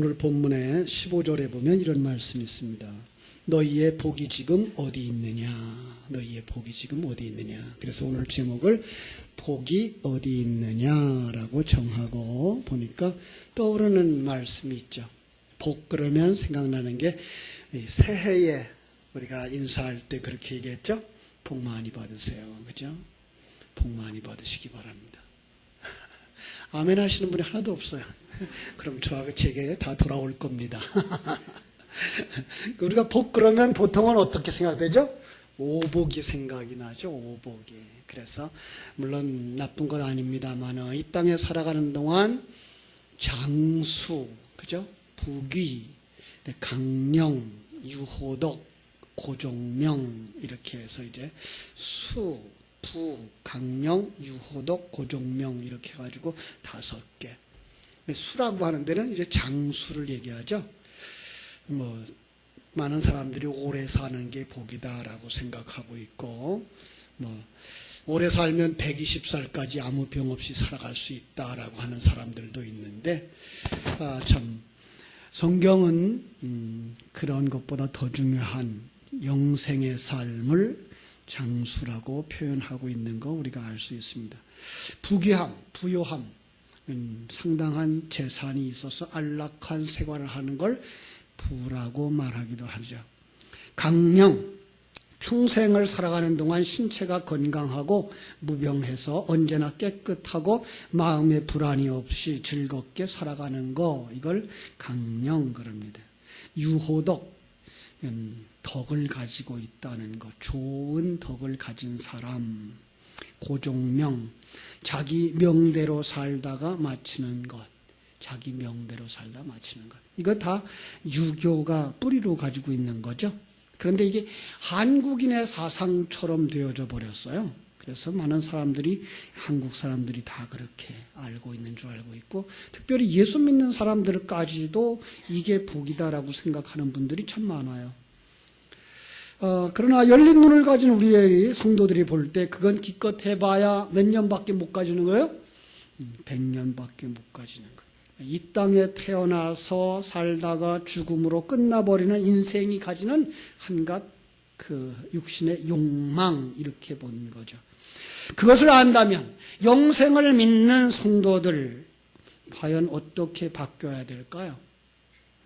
오늘 본문의 15절에 보면 이런 말씀이 있습니다. 너희의 복이 지금 어디 있느냐? 너희의 복이 지금 어디 있느냐? 그래서 오늘 제목을 복이 어디 있느냐라고 정하고 보니까 떠오르는 말씀이 있죠. 복 그러면 생각나는 게 새해에 우리가 인사할 때 그렇게 얘기했죠. 복 많이 받으세요. 그죠? 복 많이 받으시기 바랍니다. 아멘 하시는 분이 하나도 없어요. 그럼 저하고 제게 다 돌아올 겁니다. 우리가 복 그러면 보통은 어떻게 생각되죠? 오복이 생각이 나죠. 오복이. 그래서 물론 나쁜 것 아닙니다만 이 땅에 살아가는 동안 장수, 그죠? 부귀, 강령, 유호덕, 고종명 이렇게 해서 이제 수, 부, 강령, 유호덕, 고종명 이렇게 해가지고 5개. 수라고 하는 데는 이제 장수를 얘기하죠. 많은 사람들이 오래 사는 게 복이다라고 생각하고 있고, 오래 살면 120살까지 아무 병 없이 살아갈 수 있다라고 하는 사람들도 있는데, 참, 성경은 그런 것보다 더 중요한 영생의 삶을 장수라고 표현하고 있는 거 우리가 알 수 있습니다. 부귀함, 부요함, 상당한 재산이 있어서 안락한 생활을 하는 걸 부라고 말하기도 하죠. 강령, 평생을 살아가는 동안 신체가 건강하고 무병해서 언제나 깨끗하고 마음에 불안이 없이 즐겁게 살아가는 거, 이걸 강령 그럽니다. 유호덕, 덕을 가지고 있다는 것, 좋은 덕을 가진 사람. 고종명, 자기 명대로 살다가 마치는 것, 자기 명대로 살다 마치는 것. 이거 다 유교가 뿌리로 가지고 있는 거죠. 그런데 이게 한국인의 사상처럼 되어져 버렸어요. 그래서 많은 사람들이, 한국 사람들이 다 그렇게 알고 있는 줄 알고 있고, 특별히 예수 믿는 사람들까지도 이게 복이다라고 생각하는 분들이 참 많아요. 그러나 열린 눈을 가진 우리의 성도들이 볼 때 그건 기껏 해봐야 몇 년밖에 못 가지는 거예요? 100년밖에 못 가지는 거예요. 이 땅에 태어나서 살다가 죽음으로 끝나버리는 인생이 가지는 한갓 그 육신의 욕망, 이렇게 본 거죠. 그것을 안다면 영생을 믿는 성도들 과연 어떻게 바뀌어야 될까요?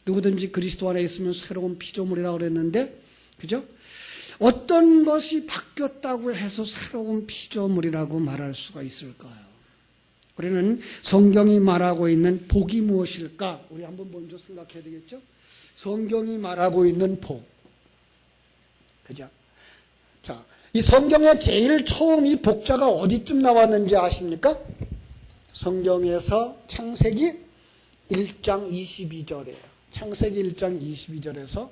누구든지 그리스도 안에 있으면 새로운 피조물이라고 그랬는데, 그죠? 어떤 것이 바뀌었다고 해서 새로운 피조물이라고 말할 수가 있을까요? 우리는 성경이 말하고 있는 복이 무엇일까? 우리 한번 먼저 생각해야 되겠죠? 성경이 말하고 있는 복. 그죠? 자, 이 성경에 제일 처음 이 복자가 어디쯤 나왔는지 아십니까? 성경에서 창세기 1장 22절이에요. 창세기 1장 22절에서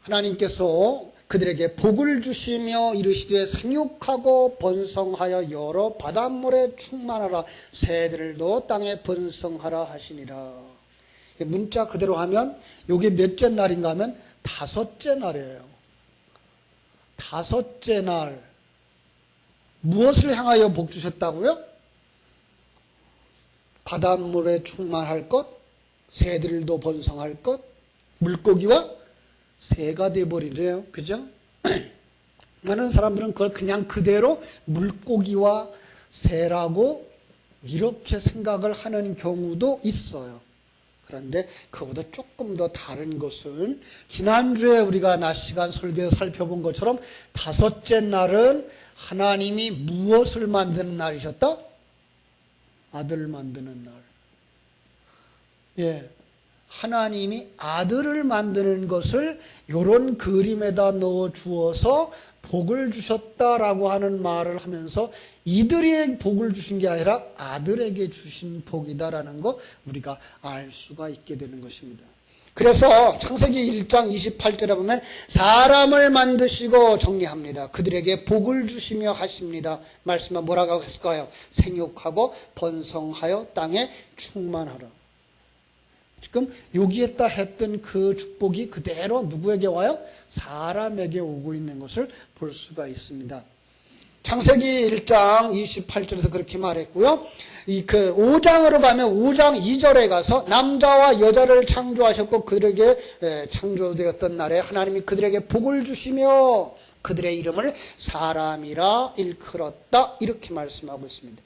하나님께서 그들에게 복을 주시며 이르시되 생육하고 번성하여 여러 바닷물에 충만하라, 새들도 땅에 번성하라 하시니라. 문자 그대로 하면 이게 몇째 날인가 하면 5째 날이에요. 5째 날. 무엇을 향하여 복 주셨다고요? 바닷물에 충만할 것, 새들도 번성할 것, 물고기와 새가 돼버리래요. 그죠? 많은 사람들은 그걸 그냥 그대로 물고기와 새라고 이렇게 생각을 하는 경우도 있어요. 그런데 그보다 조금 더 다른 것은 지난주에 우리가 낮 시간 설교에서 살펴본 것처럼 5째 날은 하나님이 무엇을 만드는 날이셨다? 아들을 만드는 날. 예. 하나님이 아들을 만드는 것을 이런 그림에다 넣어 주어서 복을 주셨다라고 하는 말을 하면서 이들이 복을 주신 게 아니라 아들에게 주신 복이다라는 거 우리가 알 수가 있게 되는 것입니다. 그래서 창세기 1장 28절에 보면 사람을 만드시고 정리합니다. 그들에게 복을 주시며 하십니다. 말씀은 뭐라고 했을까요? 생육하고 번성하여 땅에 충만하라. 지금 여기에다 했던 그 축복이 그대로 누구에게 와요? 사람에게 오고 있는 것을 볼 수가 있습니다. 창세기 1장 28절에서 그렇게 말했고요. 5장으로 가면 5장 2절에 가서 남자와 여자를 창조하셨고 그들에게 창조되었던 날에 하나님이 그들에게 복을 주시며 그들의 이름을 사람이라 일컬었다. 이렇게 말씀하고 있습니다.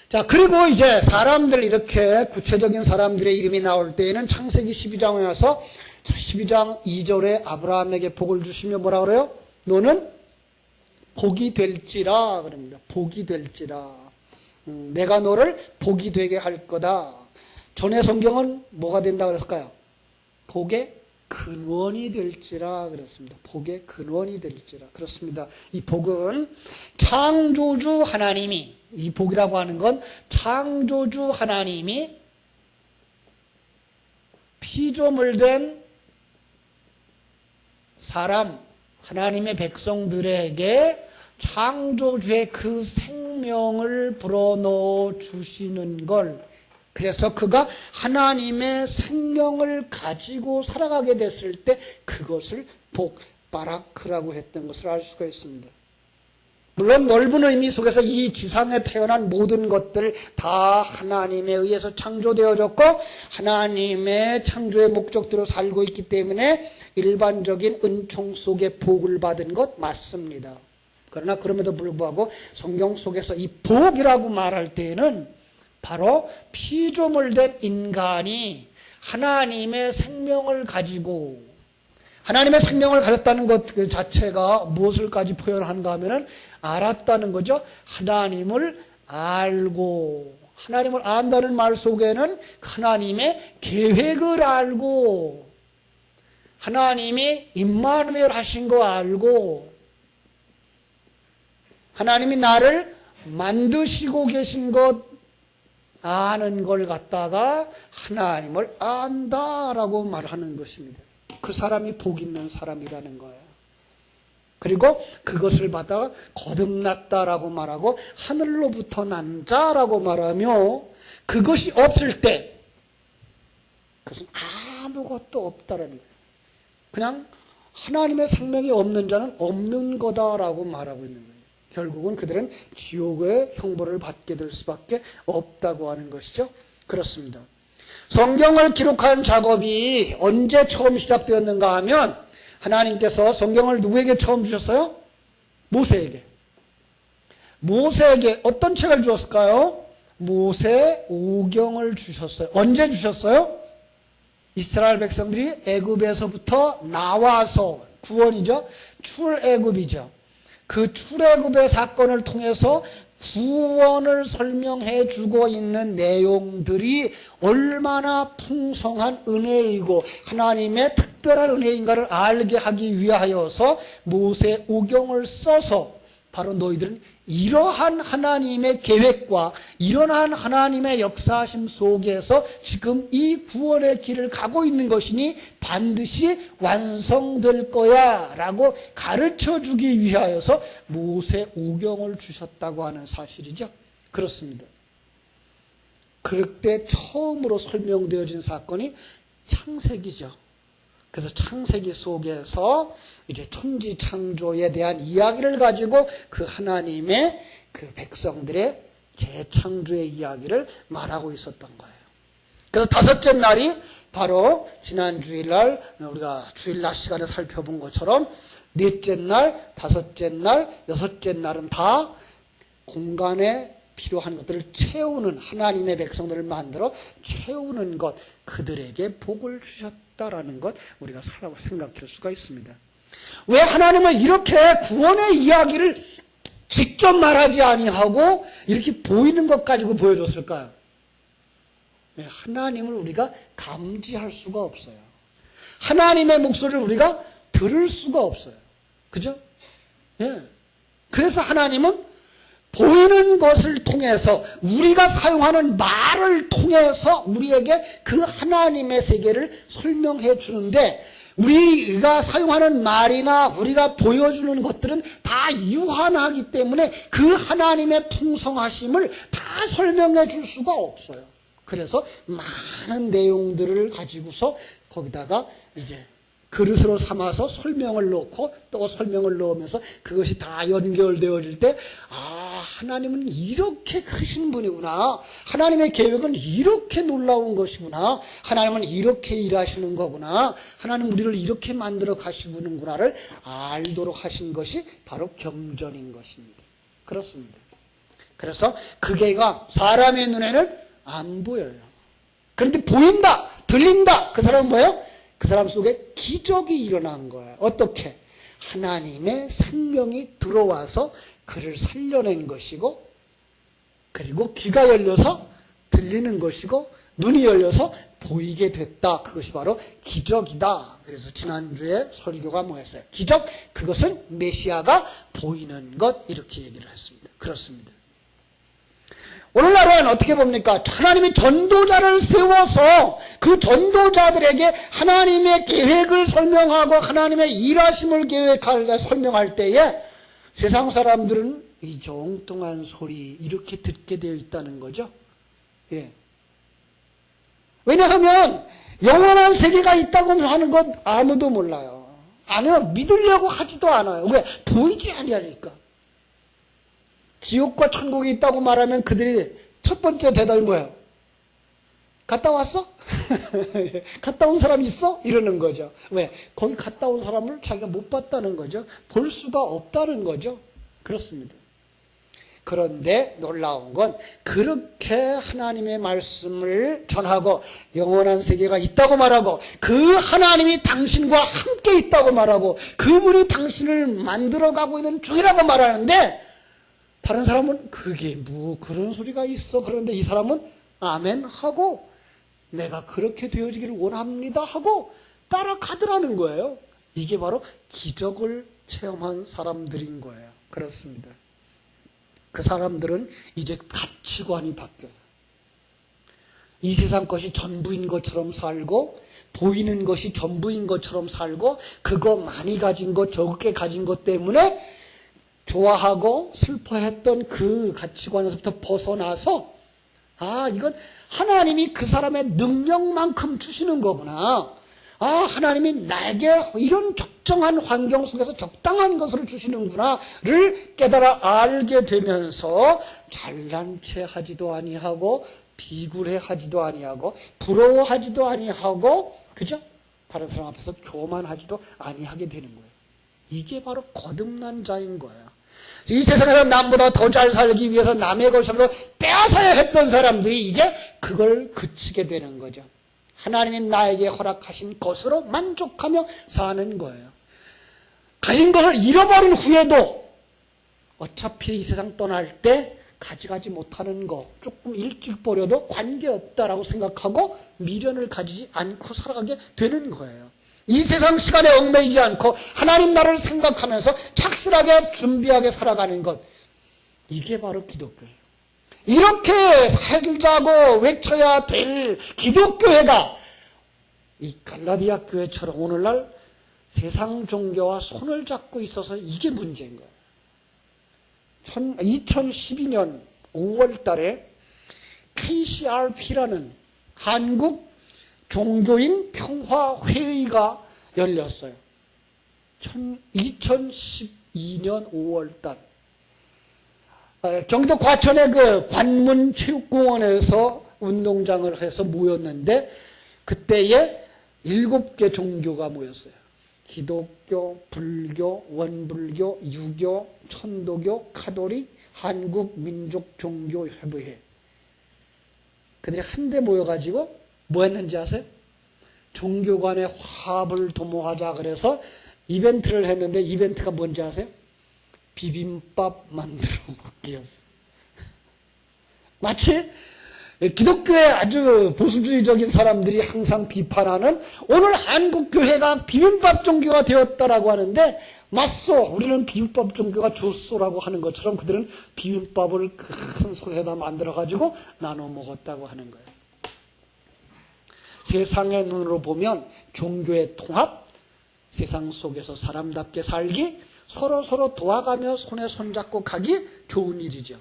자, 그리고 이제 사람들 이렇게 구체적인 사람들의 이름이 나올 때에는 창세기 12장에 와서 12장 2절에 아브라함에게 복을 주시며 뭐라 그래요? 너는 복이 될지라 그럽니다. 복이 될지라. 내가 너를 복이 되게 할 거다. 전에 성경은 뭐가 된다 그랬을까요? 복의 근원이 될지라 그랬습니다. 복의 근원이 될지라. 그렇습니다. 이 복은 창조주 하나님이, 이 복이라고 하는 건 창조주 하나님이 피조물 된 사람, 하나님의 백성들에게 창조주의 그 생명을 불어넣어 주시는 걸, 그래서 그가 하나님의 생명을 가지고 살아가게 됐을 때 그것을 복, 바라크라고 했던 것을 알 수가 있습니다. 물론 넓은 의미 속에서 이 지상에 태어난 모든 것들 다 하나님에 의해서 창조되어졌고 하나님의 창조의 목적대로 살고 있기 때문에 일반적인 은총 속에 복을 받은 것 맞습니다. 그러나 그럼에도 불구하고 성경 속에서 이 복이라고 말할 때에는 바로 피조물 된 인간이 하나님의 생명을 가지고, 하나님의 생명을 가졌다는 것 자체가 무엇을까지 표현하는가 하면은 알았다는 거죠. 하나님을 알고, 하나님을 안다는 말 속에는 하나님의 계획을 알고, 하나님이 임마누엘 하신 거 알고, 하나님이 나를 만드시고 계신 것 아는 걸 갖다가 하나님을 안다라고 말하는 것입니다. 그 사람이 복 있는 사람이라는 거예요. 그리고 그것을 받아 거듭났다라고 말하고 하늘로부터 난 자라고 말하며 그것이 없을 때 그것은 아무것도 없다라는 거예요. 그냥 하나님의 생명이 없는 자는 없는 거다라고 말하고 있는 거예요. 결국은 그들은 지옥의 형벌을 받게 될 수밖에 없다고 하는 것이죠. 그렇습니다. 성경을 기록한 작업이 언제 처음 시작되었는가 하면 하나님께서 성경을 누구에게 처음 주셨어요? 모세에게. 모세에게 어떤 책을 주었을까요? 모세 오경을 주셨어요. 언제 주셨어요? 이스라엘 백성들이 애굽에서부터 나와서, 구원이죠. 출애굽이죠. 그 출애굽의 사건을 통해서 구원을 설명해 주고 있는 내용들이 얼마나 풍성한 은혜이고 하나님의 특별한 은혜인가를 알게 하기 위하여서 모세 오경을 써서 바로 너희들은 이러한 하나님의 계획과 이러한 하나님의 역사하심 속에서 지금 이 구원의 길을 가고 있는 것이니 반드시 완성될 거야 라고 가르쳐 주기 위하여서 모세 오경을 주셨다고 하는 사실이죠. 그렇습니다. 그때 처음으로 설명되어진 사건이 창세기죠. 그래서 창세기 속에서 이제 천지 창조에 대한 이야기를 가지고 그 하나님의 그 백성들의 재창조의 이야기를 말하고 있었던 거예요. 그래서 다섯째 날이 바로 지난 주일날 우리가 주일날 시간에 살펴본 것처럼 넷째 날, 다섯째 날, 여섯째 날은 다 공간에 필요한 것들을 채우는, 하나님의 백성들을 만들어 채우는 것, 그들에게 복을 주셨다라는 것 우리가 생각할 수가 있습니다. 왜 하나님은 이렇게 구원의 이야기를 직접 말하지 아니하고 이렇게 보이는 것 가지고 보여줬을까요? 하나님을 우리가 감지할 수가 없어요. 하나님의 목소리를 우리가 들을 수가 없어요. 그죠? 예. 그래서 하나님은 보이는 것을 통해서, 우리가 사용하는 말을 통해서 우리에게 그 하나님의 세계를 설명해 주는데, 우리가 사용하는 말이나 우리가 보여주는 것들은 다 유한하기 때문에 그 하나님의 풍성하심을 다 설명해 줄 수가 없어요. 그래서 많은 내용들을 가지고서 거기다가 이제 그릇으로 삼아서 설명을 넣고 또 설명을 넣으면서 그것이 다 연결되어질 때, 하나님은 이렇게 크신 분이구나. 하나님의 계획은 이렇게 놀라운 것이구나. 하나님은 이렇게 일하시는 거구나. 하나님 우리를 이렇게 만들어 가시는구나를 알도록 하신 것이 바로 경전인 것입니다. 그렇습니다. 그래서 그게가 사람의 눈에는 안 보여요. 그런데 보인다, 들린다. 그 사람은 뭐예요? 그 사람 속에 기적이 일어난 거예요. 어떻게? 하나님의 생명이 들어와서 그를 살려낸 것이고, 그리고 귀가 열려서 들리는 것이고, 눈이 열려서 보이게 됐다. 그것이 바로 기적이다. 그래서 지난주에 설교가 뭐였어요? 기적, 그것은 메시아가 보이는 것, 이렇게 얘기를 했습니다. 그렇습니다. 오늘날은 어떻게 봅니까? 하나님이 전도자를 세워서 그 전도자들에게 하나님의 계획을 설명하고 하나님의 일하심을 설명할 때에 세상 사람들은 이 엉뚱한 소리 이렇게 듣게 되어 있다는 거죠. 예. 왜냐하면 영원한 세계가 있다고 하는 것 아무도 몰라요. 아니요, 믿으려고 하지도 않아요. 왜? 보이지 않으니까. 지옥과 천국이 있다고 말하면 그들이 첫 번째 대답이 뭐예요? 갔다 왔어? 갔다 온 사람 있어? 이러는 거죠. 왜? 거기 갔다 온 사람을 자기가 못 봤다는 거죠. 볼 수가 없다는 거죠. 그렇습니다. 그런데 놀라운 건 그렇게 하나님의 말씀을 전하고 영원한 세계가 있다고 말하고 그 하나님이 당신과 함께 있다고 말하고 그분이 당신을 만들어가고 있는 중이라고 말하는데 다른 사람은 그게 뭐 그런 소리가 있어. 그런데 이 사람은 아멘 하고 내가 그렇게 되어지기를 원합니다 하고 따라가더라는 거예요. 이게 바로 기적을 체험한 사람들인 거예요. 그렇습니다. 그 사람들은 이제 가치관이 바뀌어요. 이 세상 것이 전부인 것처럼 살고 보이는 것이 전부인 것처럼 살고 그거 많이 가진 것 적게 가진 것 때문에 좋아하고 슬퍼했던 그 가치관에서부터 벗어나서 이건 하나님이 그 사람의 능력만큼 주시는 거구나. 하나님이 나에게 이런 적정한 환경 속에서 적당한 것을 주시는구나를 깨달아 알게 되면서 잘난 체 하지도 아니하고 비굴해 하지도 아니하고 부러워하지도 아니하고 그죠? 다른 사람 앞에서 교만하지도 아니하게 되는 거예요. 이게 바로 거듭난 자인 거예요. 이 세상에서 남보다 더 잘 살기 위해서 남의 것을 빼앗아야 했던 사람들이 이제 그걸 그치게 되는 거죠. 하나님이 나에게 허락하신 것으로 만족하며 사는 거예요. 가진 것을 잃어버린 후에도 어차피 이 세상 떠날 때 가져가지 못하는 거 조금 일찍 버려도 관계없다라고 생각하고 미련을 가지지 않고 살아가게 되는 거예요. 이 세상 시간에 얽매이지 않고 하나님 나라를 생각하면서 착실하게 준비하게 살아가는 것, 이게 바로 기독교예요. 이렇게 살자고 외쳐야 될 기독교회가 이 갈라디아 교회처럼 오늘날 세상 종교와 손을 잡고 있어서 이게 문제인 거예요. 2012년 5월 달에 KCRP라는 한국 종교인 평화회의가 열렸어요. 2012년 5월 달. 경기도 과천의 그 관문체육공원에서 운동장을 해서 모였는데 그때에 7개 종교가 모였어요. 기독교, 불교, 원불교, 유교, 천도교, 카톨릭, 한국민족종교협의회. 그들이 한데 모여가지고 뭐 했는지 아세요? 종교 간의 화합을 도모하자 그래서 이벤트를 했는데 이벤트가 뭔지 아세요? 비빔밥 만들어 먹기였어요. 마치 기독교의 아주 보수주의적인 사람들이 항상 비판하는 오늘 한국교회가 비빔밥 종교가 되었다라고 하는데 맞소, 우리는 비빔밥 종교가 좋소라고 하는 것처럼 그들은 비빔밥을 큰 소에다 만들어가지고 나눠 먹었다고 하는 거예요. 세상의 눈으로 보면 종교의 통합, 세상 속에서 사람답게 살기, 서로 도와가며 손에 손잡고 가기 좋은 일이죠.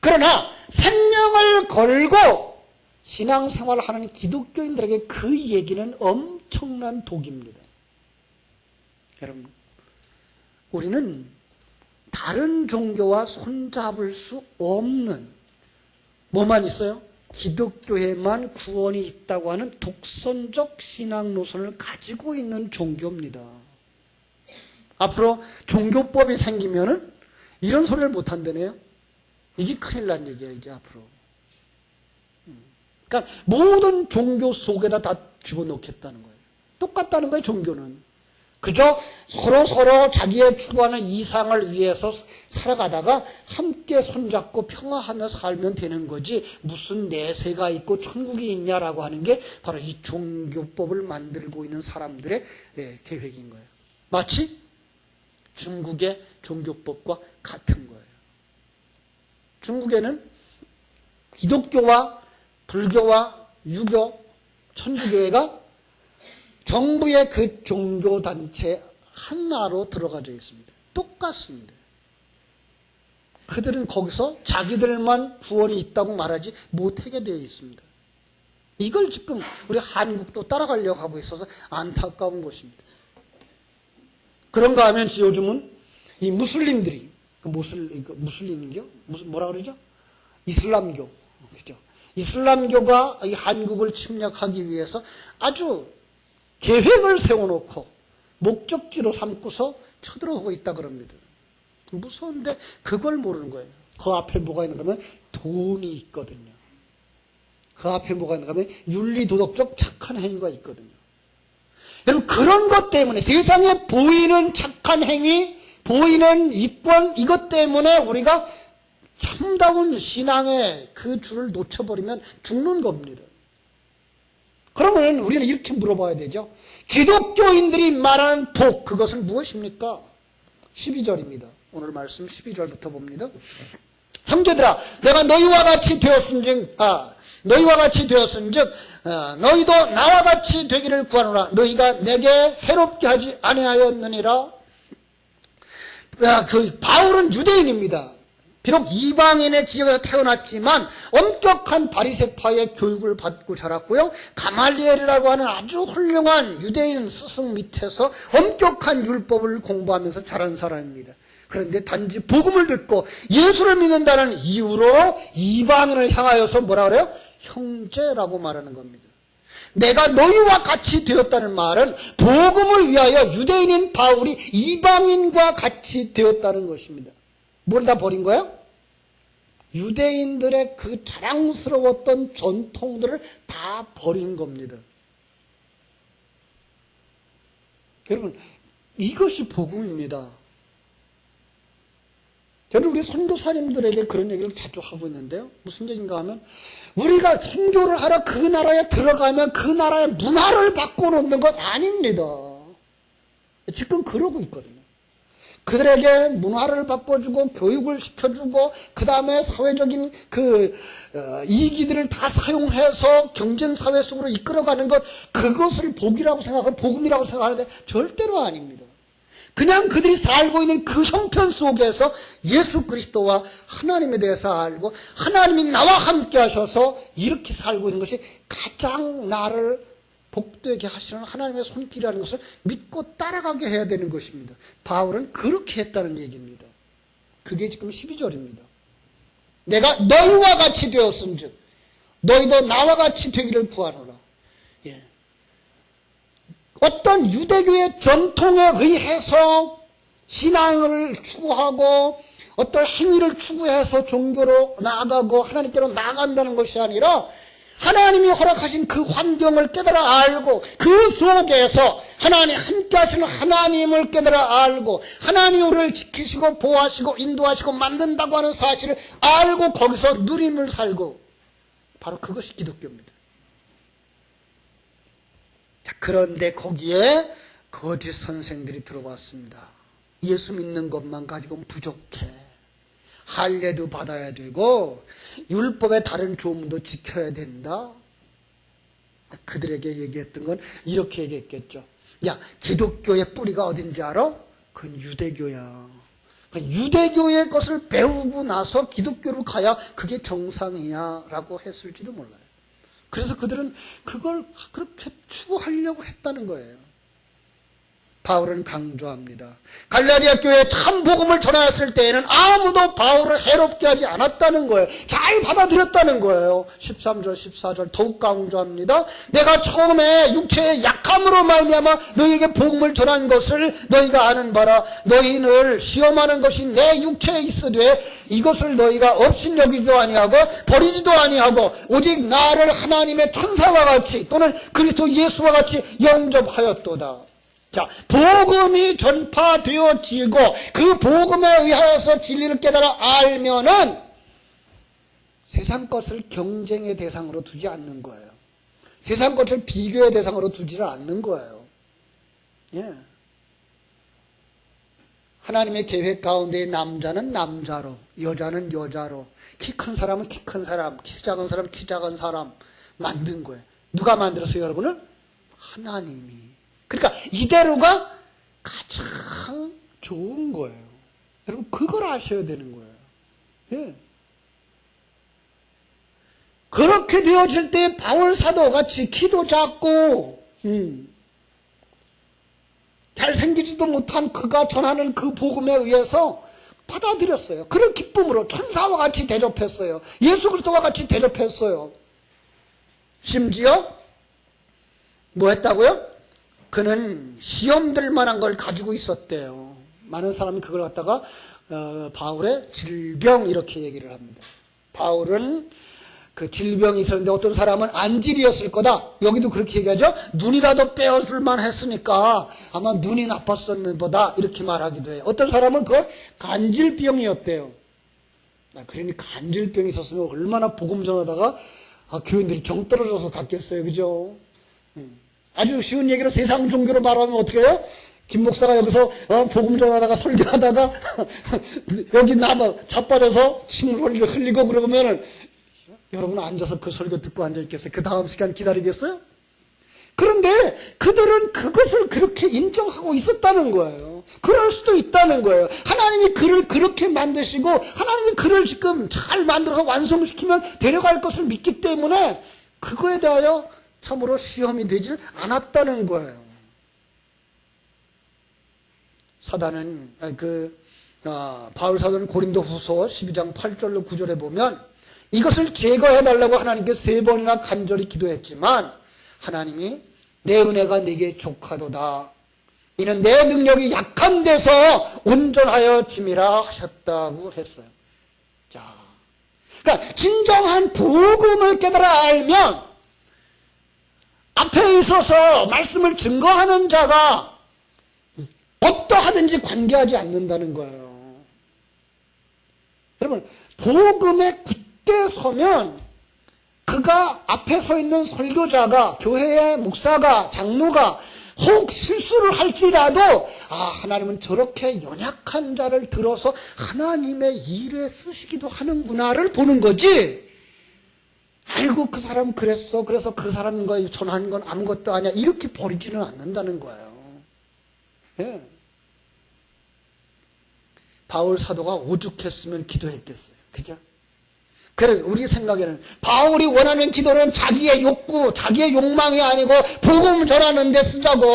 그러나 생명을 걸고 신앙생활을 하는 기독교인들에게 그 얘기는 엄청난 독입니다. 여러분, 우리는 다른 종교와 손잡을 수 없는 뭐만 있어요? 기독교에만 구원이 있다고 하는 독선적 신앙 노선을 가지고 있는 종교입니다. 앞으로 종교법이 생기면은 이런 소리를 못 한다네요. 이게 큰일 난 얘기야, 이제 앞으로. 그러니까 모든 종교 속에다 다 집어넣겠다는 거예요. 똑같다는 거예요, 종교는. 그저 서로 자기의 추구하는 이상을 위해서 살아가다가 함께 손잡고 평화하며 살면 되는 거지, 무슨 내세가 있고 천국이 있냐라고 하는 게 바로 이 종교법을 만들고 있는 사람들의 계획인 거예요. 마치 중국의 종교법과 같은 거예요. 중국에는 기독교와 불교와 유교, 천주교회가 정부의 그 종교단체 하나로 들어가져 있습니다. 똑같습니다. 그들은 거기서 자기들만 구원이 있다고 말하지 못하게 되어 있습니다. 이걸 지금 우리 한국도 따라가려고 하고 있어서 안타까운 것입니다. 그런가 하면 요즘은 이 무슬림들이, 무슬림이죠? 뭐라 그러죠? 이슬람교. 그죠? 이슬람교가 이 한국을 침략하기 위해서 아주 계획을 세워놓고 목적지로 삼고서 쳐들어오고 있다 그럽니다. 무서운데 그걸 모르는 거예요. 그 앞에 뭐가 있는가 하면 돈이 있거든요. 그 앞에 뭐가 있는가 하면 윤리도덕적 착한 행위가 있거든요. 여러분, 그런 것 때문에 세상에 보이는 착한 행위, 보이는 이권, 이것 때문에 우리가 참다운 신앙의 그 줄을 놓쳐버리면 죽는 겁니다. 그러면 우리는 이렇게 물어봐야 되죠. 기독교인들이 말하는 복, 그것은 무엇입니까? 12절입니다. 오늘 말씀 12절부터 봅니다. 형제들아, 내가 너희와 같이 되었은즉 너희도 나와 같이 되기를 구하노라. 너희가 내게 해롭게 하지 아니하였느니라. 그 바울은 유대인입니다. 비록 이방인의 지역에서 태어났지만 엄격한 바리새파의 교육을 받고 자랐고요. 가말리엘이라고 하는 아주 훌륭한 유대인 스승 밑에서 엄격한 율법을 공부하면서 자란 사람입니다. 그런데 단지 복음을 듣고 예수를 믿는다는 이유로 이방인을 향하여서 뭐라 그래요? 형제라고 말하는 겁니다. 내가 너희와 같이 되었다는 말은 복음을 위하여 유대인인 바울이 이방인과 같이 되었다는 것입니다. 뭘 다 버린 거예요? 유대인들의 그 자랑스러웠던 전통들을 다 버린 겁니다. 여러분, 이것이 복음입니다. 저는 우리 선교사님들에게 그런 얘기를 자주 하고 있는데요. 무슨 얘기인가 하면, 우리가 선교를 하러 그 나라에 들어가면 그 나라의 문화를 바꿔놓는 것 아닙니다. 지금 그러고 있거든요. 그들에게 문화를 바꿔주고 교육을 시켜주고 그 다음에 사회적인 이기들을 다 사용해서 경쟁사회 속으로 이끌어가는 것, 그것을 복이라고 생각하고 복음이라고 생각하는데 절대로 아닙니다. 그냥 그들이 살고 있는 그 형편 속에서 예수 그리스도와 하나님에 대해서 알고 하나님이 나와 함께 하셔서 이렇게 살고 있는 것이 가장 나를 복되게 하시는 하나님의 손길이라는 것을 믿고 따라가게 해야 되는 것입니다. 바울은 그렇게 했다는 얘기입니다. 그게 지금 12절입니다. 내가 너희와 같이 되었은즉 너희도 나와 같이 되기를 구하노라. 예. 어떤 유대교의 전통에 의해서 신앙을 추구하고 어떤 행위를 추구해서 종교로 나아가고 하나님께로 나아간다는 것이 아니라 하나님이 허락하신 그 환경을 깨달아 알고 그 속에서 하나님 함께 하시는 하나님을 깨달아 알고 하나님이 우리를 지키시고 보호하시고 인도하시고 만든다고 하는 사실을 알고 거기서 누림을 살고, 바로 그것이 기독교입니다. 자, 그런데 거기에 거짓 선생들이 들어왔습니다. 예수 믿는 것만 가지고는 부족해. 할례도 받아야 되고 율법의 다른 조문도 지켜야 된다. 그들에게 얘기했던 건 이렇게 얘기했겠죠. 야, 기독교의 뿌리가 어딘지 알아? 그건 유대교야. 그러니까 유대교의 것을 배우고 나서 기독교로 가야 그게 정상이야 라고 했을지도 몰라요. 그래서 그들은 그걸 그렇게 추구하려고 했다는 거예요. 바울은 강조합니다. 갈라디아 교회에 참 복음을 전하였을 때에는 아무도 바울을 해롭게 하지 않았다는 거예요. 잘 받아들였다는 거예요. 13절 14절 더욱 강조합니다. 내가 처음에 육체의 약함으로 말미암아 너희에게 복음을 전한 것을 너희가 아는 바라. 너희를 시험하는 것이 내 육체에 있으되 이것을 너희가 업신여기지도 아니하고 버리지도 아니하고 오직 나를 하나님의 천사와 같이 또는 그리스도 예수와 같이 영접하였도다. 자, 복음이 전파되어지고 그 복음에 의하여서 진리를 깨달아 알면은 세상 것을 경쟁의 대상으로 두지 않는 거예요. 세상 것을 비교의 대상으로 두지를 않는 거예요. 예. 하나님의 계획 가운데 남자는 남자로, 여자는 여자로, 키 큰 사람은 키 큰 사람, 키 작은 사람 키 작은 사람 만든 거예요. 누가 만들었어요, 여러분을? 하나님이. 그러니까 이대로가 가장 좋은 거예요. 여러분 그걸 아셔야 되는 거예요. 예. 그렇게 되어질 때 바울 사도같이 키도 작고 잘생기지도 못한 그가 전하는 그 복음에 의해서 받아들였어요. 그런 기쁨으로 천사와 같이 대접했어요. 예수 그리스도와 같이 대접했어요. 심지어 뭐 했다고요? 그는 시험될 만한 걸 가지고 있었대요. 많은 사람이 그걸 갖다가 바울의 질병 이렇게 얘기를 합니다. 바울은 그 질병이 있었는데 어떤 사람은 안질이었을 거다. 여기도 그렇게 얘기하죠. 눈이라도 빼어줄만 했으니까 아마 눈이 나빴었는 보다 이렇게 말하기도 해요. 어떤 사람은 그걸 간질병이었대요. 그러니 간질병이 있었으면 얼마나 복음 전하다가 교인들이 정 떨어져서 갔겠어요. 그죠? 아주 쉬운 얘기로 세상 종교로 말하면 어떻게 해요? 김 목사가 여기서 복음 전하다가 설교하다가 여기 나도 자빠져서 침을 흘리고 그러면은 여러분 앉아서 그 설교 듣고 앉아있겠어요? 그 다음 시간 기다리겠어요? 그런데 그들은 그것을 그렇게 인정하고 있었다는 거예요. 그럴 수도 있다는 거예요. 하나님이 그를 그렇게 만드시고 하나님이 그를 지금 잘 만들어서 완성시키면 데려갈 것을 믿기 때문에 그거에 대하여 참으로 시험이 되질 않았다는 거예요. 사단은 바울 사도는 고린도 후서 12장 8절로 9절에 보면 이것을 제거해달라고 하나님께 3번이나 간절히 기도했지만 하나님이 내 은혜가 내게 족하도다. 이는 내 능력이 약한 데서 온전하여 짐이라 하셨다고 했어요. 자, 그러니까 진정한 복음을 깨달아 알면 앞에 있어서 말씀을 증거하는 자가 어떠하든지 관계하지 않는다는 거예요. 여러분, 복음에 굳게 서면 그가 앞에 서 있는 설교자가, 교회의 목사가, 장로가 혹 실수를 할지라도 하나님은 저렇게 연약한 자를 들어서 하나님의 일에 쓰시기도 하는구나를 보는 거지. 아이고 그 사람 그랬어. 그래서 그 사람과 전하는 건 아무것도 아니야. 이렇게 버리지는 않는다는 거예요. 예. 바울 사도가 오죽했으면 기도했겠어요. 그죠? 그래 우리 생각에는 바울이 원하는 기도는 자기의 욕구, 자기의 욕망이 아니고 복음 전하는 데 쓰자고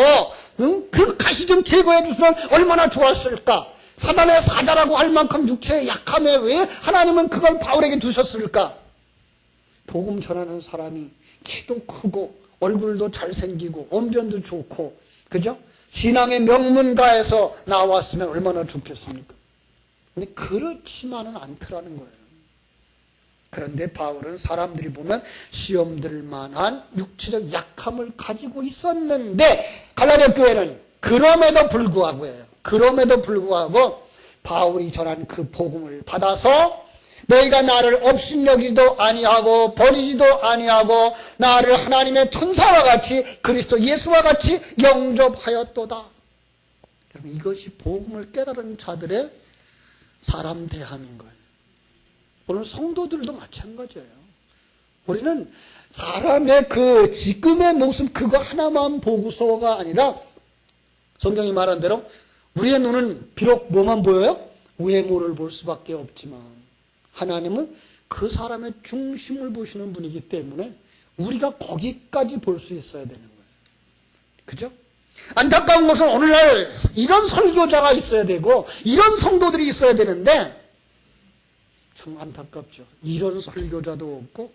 그 가시 좀 제거해 주시면 얼마나 좋았을까. 사단의 사자라고 할 만큼 육체의 약함에 왜 하나님은 그걸 바울에게 주셨을까. 복음 전하는 사람이 키도 크고 얼굴도 잘생기고 언변도 좋고 그죠? 신앙의 명문가에서 나왔으면 얼마나 좋겠습니까? 근데 그렇지만은 않더라는 거예요. 그런데 바울은 사람들이 보면 시험들 만한 육체적 약함을 가지고 있었는데 갈라디아 교회는 그럼에도 불구하고 바울이 전한 그 복음을 받아서 너희가 나를 업신여기지도 아니하고 버리지도 아니하고 나를 하나님의 천사와 같이 그리스도 예수와 같이 영접하였도다. 여러분 이것이 복음을 깨달은 자들의 사람 대함인 거예요. 오늘 성도들도 마찬가지예요. 우리는 사람의 그 지금의 모습 그거 하나만 보고서가 아니라 성경이 말한 대로 우리의 눈은 비록 뭐만 보여요? 외모를 볼 수밖에 없지만 하나님은 그 사람의 중심을 보시는 분이기 때문에 우리가 거기까지 볼 수 있어야 되는 거예요. 그죠? 안타까운 것은 오늘날 이런 설교자가 있어야 되고 이런 성도들이 있어야 되는데 참 안타깝죠. 이런 설교자도 없고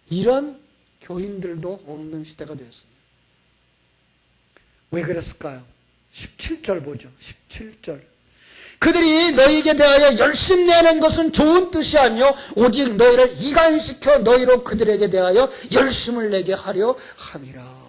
이런 교인들도 없는 시대가 되었습니다. 왜 그랬을까요? 17절 보죠. 17절. 그들이 너희에게 대하여 열심 내는 것은 좋은 뜻이 아니요 오직 너희를 이간시켜 너희로 그들에게 대하여 열심을 내게 하려 함이라.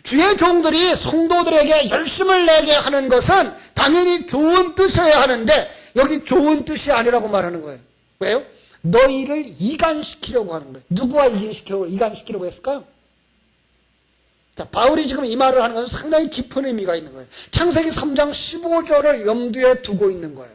주의 종들이 성도들에게 열심을 내게 하는 것은 당연히 좋은 뜻이어야 하는데 여기 좋은 뜻이 아니라고 말하는 거예요. 왜요? 너희를 이간시키려고 하는 거예요. 누구와 이간시키려고 했을까요? 자, 바울이 지금 이 말을 하는 것은 상당히 깊은 의미가 있는 거예요. 창세기 3장 15절을 염두에 두고 있는 거예요.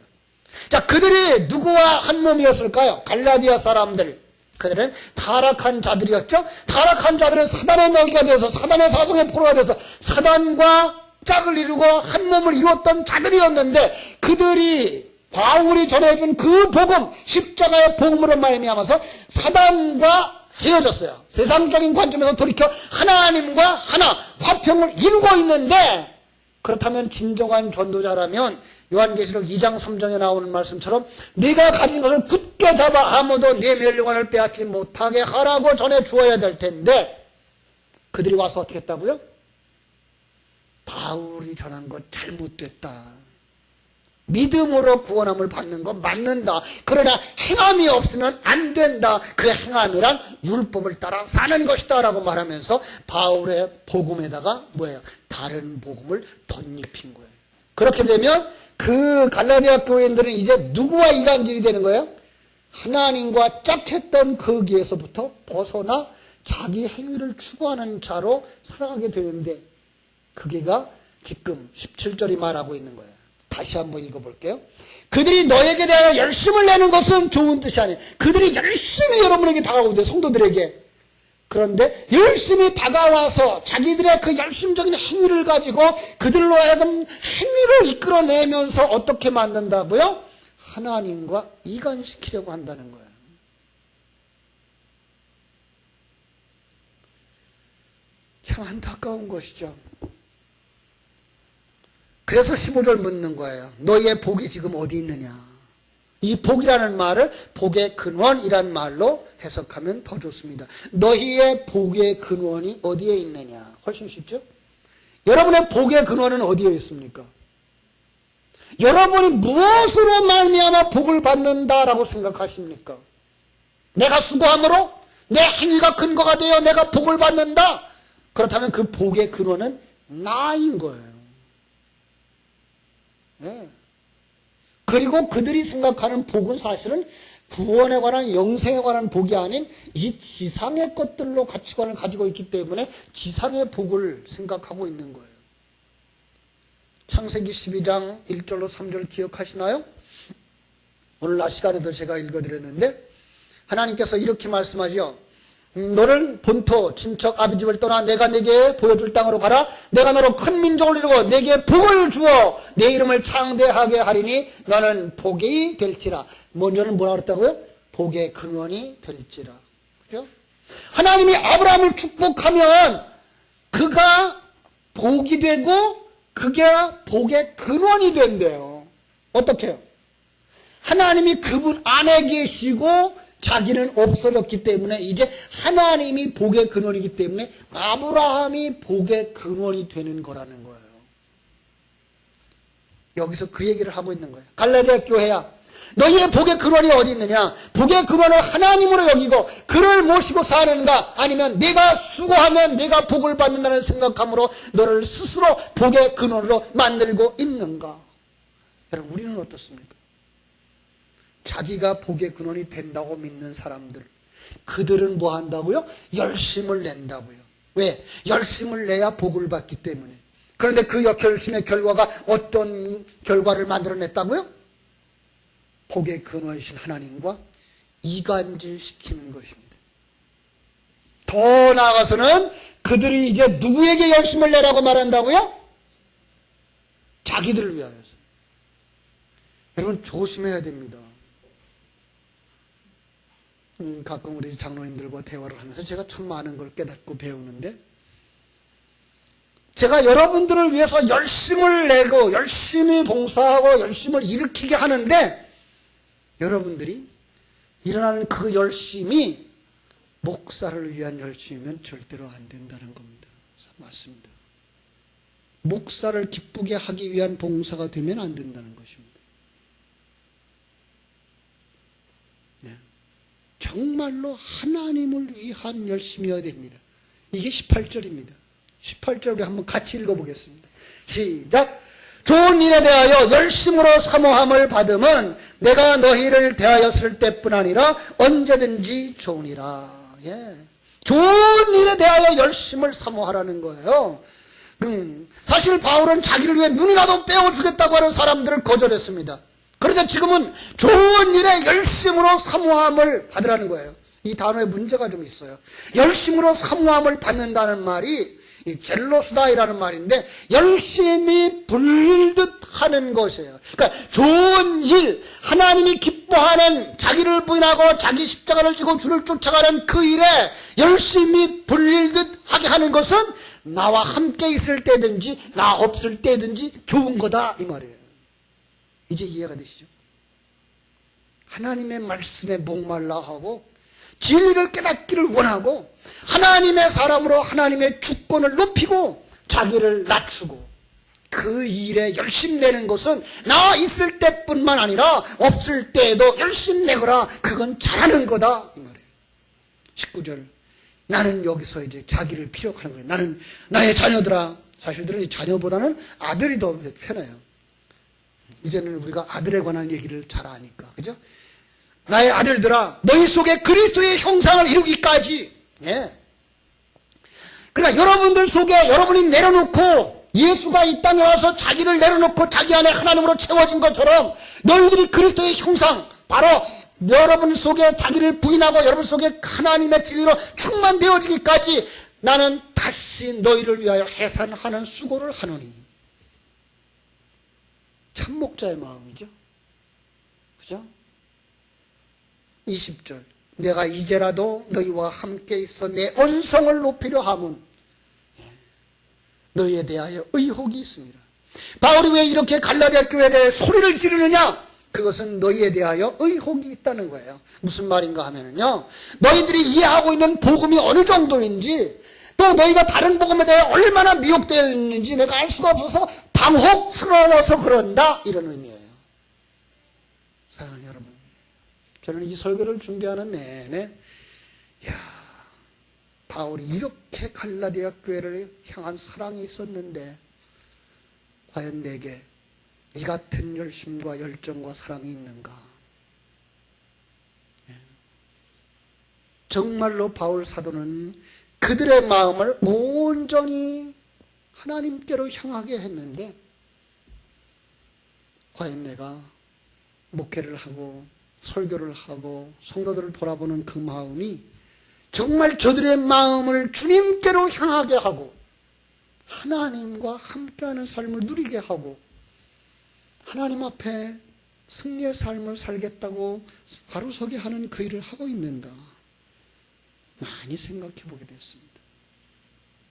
자, 그들이 누구와 한 몸이었을까요? 갈라디아 사람들. 그들은 타락한 자들이었죠. 타락한 자들은 사단의 먹이가 되어서 사단의 사성의 포로가 되어서 사단과 짝을 이루고 한 몸을 이루었던 자들이었는데 그들이 바울이 전해준 그 복음, 십자가의 복음으로 말미암아서 사단과 헤어졌어요. 세상적인 관점에서 돌이켜 하나님과 하나 화평을 이루고 있는데 그렇다면 진정한 전도자라면 요한계시록 2장 3장에 나오는 말씀처럼 네가 가진 것을 굳게 잡아 아무도 네 멸류관을 빼앗지 못하게 하라고 전해 주어야 될 텐데 그들이 와서 어떻게 했다고요? 바울이 전한 것 잘못됐다. 믿음으로 구원함을 받는 거 맞는다. 그러나 행함이 없으면 안 된다. 그 행함이란 율법을 따라 사는 것이다 라고 말하면서 바울의 복음에다가 뭐예요? 다른 복음을 덧입힌 거예요. 그렇게 되면 그 갈라디아 교인들은 이제 누구와 이간질이 되는 거예요? 하나님과 짝했던 거기에서부터 벗어나 자기 행위를 추구하는 자로 살아가게 되는데 그게가 지금 17절이 말하고 있는 거예요. 다시 한번 읽어볼게요. 그들이 너에게 대하여 열심을 내는 것은 좋은 뜻이 아니에요. 그들이 열심히 여러분에게 다가오고 있는데 성도들에게. 그런데 열심히 다가와서 자기들의 그 열심적인 행위를 가지고 그들로 하여금 행위를 이끌어내면서 어떻게 만든다고요? 하나님과 이간시키려고 한다는 거예요. 참 안타까운 것이죠. 그래서 15절 묻는 거예요. 너희의 복이 지금 어디 있느냐? 이 복이라는 말을 복의 근원이란 말로 해석하면 더 좋습니다. 너희의 복의 근원이 어디에 있느냐? 훨씬 쉽죠? 여러분의 복의 근원은 어디에 있습니까? 여러분이 무엇으로 말미암아 복을 받는다라고 생각하십니까? 내가 수고함으로 내 행위가 근거가 되어 내가 복을 받는다? 그렇다면 그 복의 근원은 나인 거예요. 네. 그리고 그들이 생각하는 복은 사실은 구원에 관한 영생에 관한 복이 아닌 이 지상의 것들로 가치관을 가지고 있기 때문에 지상의 복을 생각하고 있는 거예요. 창세기 12장 1절로 3절 기억하시나요? 오늘 낮 시간에도 제가 읽어드렸는데 하나님께서 이렇게 말씀하죠. 너를 본토 친척 아비집을 떠나 내가 내게 보여줄 땅으로 가라. 내가 너로 큰 민족을 이루고 내게 복을 주어 내 이름을 창대하게 하리니 너는 복이 될지라. 먼저는 뭐라 그랬다고요? 복의 근원이 될지라. 그죠? 하나님이 아브라함을 축복하면 그가 복이 되고 그게 복의 근원이 된대요. 어떻게 해요? 하나님이 그분 안에 계시고 자기는 없어졌기 때문에 이제 하나님이 복의 근원이기 때문에 아브라함이 복의 근원이 되는 거라는 거예요. 여기서 그 얘기를 하고 있는 거예요. 갈라디아 교회야, 너희의 복의 근원이 어디 있느냐? 복의 근원을 하나님으로 여기고 그를 모시고 사는가? 아니면 내가 수고하면 내가 복을 받는다는 생각함으로 너를 스스로 복의 근원으로 만들고 있는가? 여러분, 우리는 어떻습니까? 자기가 복의 근원이 된다고 믿는 사람들, 그들은 뭐 한다고요? 열심을 낸다고요. 왜? 열심을 내야 복을 받기 때문에. 그런데 그 열심의 결과가 어떤 결과를 만들어냈다고요? 복의 근원이신 하나님과 이간질시키는 것입니다. 더 나아가서는 그들이 이제 누구에게 열심을 내라고 말한다고요? 자기들을 위하여서. 여러분, 조심해야 됩니다. 가끔 우리 장로님들과 대화를 하면서 제가 참 많은 걸 깨닫고 배우는데 제가 여러분들을 위해서 열심을 내고 열심히 봉사하고 열심을 일으키게 하는데 여러분들이 일어나는 그 열심이 목사를 위한 열심이면 절대로 안 된다는 겁니다. 맞습니다. 목사를 기쁘게 하기 위한 봉사가 되면 안 된다는 것입니다. 네. 정말로 하나님을 위한 열심이어야 됩니다. 이게 18절입니다. 18절 우리 한번 같이 읽어보겠습니다. 시작. 좋은 일에 대하여 열심으로 사모함을 받음은 내가 너희를 대하였을 때뿐 아니라 언제든지 좋으니라. 예. 좋은 일에 대하여 열심을 사모하라는 거예요. 사실 바울은 자기를 위해 눈이라도 빼어주겠다고 하는 사람들을 거절했습니다. 그런데 지금은 좋은 일에 열심으로 사모함을 받으라는 거예요. 이 단어에 문제가 좀 있어요. 열심으로 사모함을 받는다는 말이 이 젤로스다이라는 말인데 열심히 불릴듯 하는 것이에요. 그러니까 좋은 일, 하나님이 기뻐하는 자기를 부인하고 자기 십자가를 지고 주를 쫓아가는 그 일에 열심히 불릴듯 하게 하는 것은 나와 함께 있을 때든지 나 없을 때든지 좋은 거다 이 말이에요. 이제 이해가 되시죠? 하나님의 말씀에 목말라 하고 진리를 깨닫기를 원하고 하나님의 사람으로 하나님의 주권을 높이고 자기를 낮추고 그 일에 열심 내는 것은 나 있을 때뿐만 아니라 없을 때에도 열심 내거라. 그건 잘하는 거다 이 말이에요. 19절 나는 여기서 이제 자기를 피력하는 거예요. 나는 나의 자녀들아. 사실들은 이 자녀보다는 아들이 더 편해요. 이제는 우리가 아들에 관한 얘기를 잘 아니까 그죠? 나의 아들들아 너희 속에 그리스도의 형상을 이루기까지. 예. 그러니까 여러분들 속에 여러분이 내려놓고 예수가 이 땅에 와서 자기를 내려놓고 자기 안에 하나님으로 채워진 것처럼 너희들이 그리스도의 형상 바로 여러분 속에 자기를 부인하고 여러분 속에 하나님의 진리로 충만되어지기까지 나는 다시 너희를 위하여 해산하는 수고를 하노니. 참목자의 마음이죠. 그죠? 20절 내가 이제라도 너희와 함께 있어 내 언성을 높이려 함은 너희에 대하여 의혹이 있습니다. 바울이 왜 이렇게 갈라디아 교회에 대해 소리를 지르느냐? 그것은 너희에 대하여 의혹이 있다는 거예요. 무슨 말인가 하면요 너희들이 이해하고 있는 복음이 어느 정도인지 또 너희가 다른 복음에 대해 얼마나 미혹되어 있는지 내가 알 수가 없어서 당혹스러워서 그런다 이런 의미예요. 사랑하는 여러분, 저는 이 설교를 준비하는 내내 바울이 이렇게 갈라디아 교회를 향한 사랑이 있었는데 과연 내게 이 같은 열심과 열정과 사랑이 있는가? 정말로 바울 사도는 그들의 마음을 온전히 하나님께로 향하게 했는데 과연 내가 목회를 하고 설교를 하고 성도들을 돌아보는 그 마음이 정말 저들의 마음을 주님께로 향하게 하고 하나님과 함께하는 삶을 누리게 하고 하나님 앞에 승리의 삶을 살겠다고 바로 서게 하는 그 일을 하고 있는가 많이 생각해 보게 됐습니다.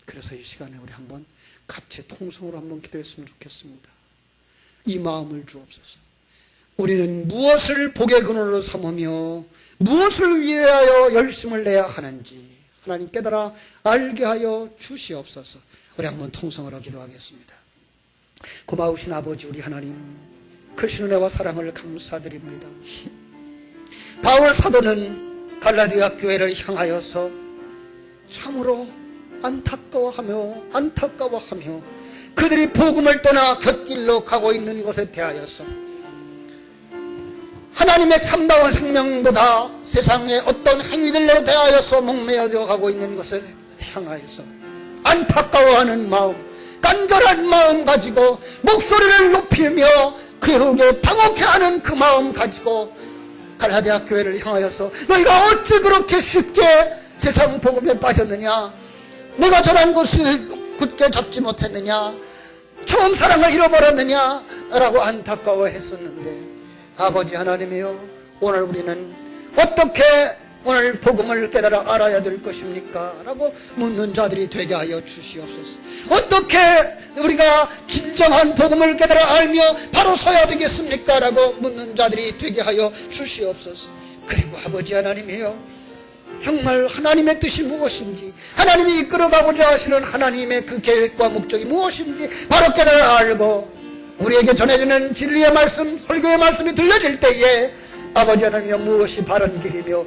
그래서 이 시간에 우리 한번 같이 통성으로 한번 기도했으면 좋겠습니다. 이 마음을 주옵소서. 우리는 무엇을 복의 근원으로 삼으며 무엇을 위하여 열심을 내야 하는지 하나님 깨달아 알게 하여 주시옵소서. 우리 한번 통성으로 기도하겠습니다. 고마우신 아버지 우리 하나님, 크신 은혜와 사랑을 감사드립니다. 바울 사도는 갈라디아 교회를 향하여서 참으로 안타까워하며 그들이 복음을 떠나 곁길로 가고 있는 것에 대하여서 하나님의 참다운 생명보다 세상의 어떤 행위들에 대하여서 목매어져 가고 있는 것에 향하여서 안타까워하는 마음, 간절한 마음 가지고 목소리를 높이며 그에게 당혹해하는 그 마음 가지고 갈라디아 교회를 향하여서 너희가 어찌 그렇게 쉽게 세상 복음에 빠졌느냐, 내가 전한 것을 굳게 잡지 못했느냐, 처음 사랑을 잃어버렸느냐 라고 안타까워했었는데 아버지 하나님이여, 오늘 우리는 어떻게 오늘 복음을 깨달아 알아야 될 것입니까? 라고 묻는 자들이 되게 하여 주시옵소서. 어떻게 우리가 진정한 복음을 깨달아 알며 바로 서야 되겠습니까? 라고 묻는 자들이 되게 하여 주시옵소서. 그리고 아버지 하나님이여, 정말 하나님의 뜻이 무엇인지, 하나님이 이끌어가고자 하시는 하나님의 그 계획과 목적이 무엇인지 바로 깨달아 알고 우리에게 전해지는 진리의 말씀, 설교의 말씀이 들려질 때에 아버지 하나님이여, 무엇이 바른 길이며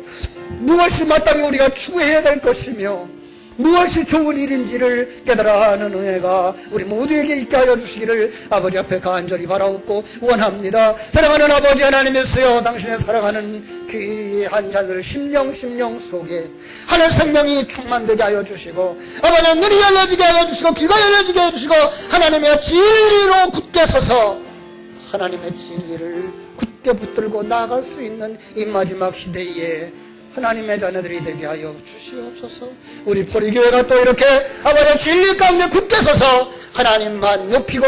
무엇이 마땅히 우리가 추구해야 될 것이며 무엇이 좋은 일인지를 깨달아 하는 은혜가 우리 모두에게 있게 하여 주시기를 아버지 앞에 간절히 바라옵고 원합니다. 사랑하는 아버지 하나님이시여, 당신의 사랑하는 귀한 자들 심령 속에 하늘 생명이 충만되게 하여 주시고, 아버지 눈이 열려지게 하여 주시고 귀가 열려지게 해 주시고, 하나님의 진리로 굳게 서서 하나님의 진리를 굳게 붙들고 나아갈 수 있는 이 마지막 시대에 하나님의 자녀들이 되게 하여 주시옵소서. 우리 포리교회가 또 이렇게 아버지 진리 가운데 굳게 서서 하나님만 높이고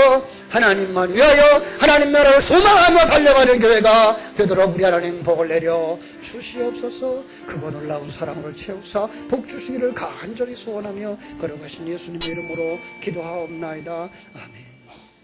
하나님만 위하여 하나님 나라를 소망하며 달려가는 교회가 되도록 우리 하나님 복을 내려 주시옵소서. 그거 놀라운 사랑으로 채우사 복 주시기를 간절히 소원하며 걸어가신 예수님의 이름으로 기도하옵나이다. 아멘.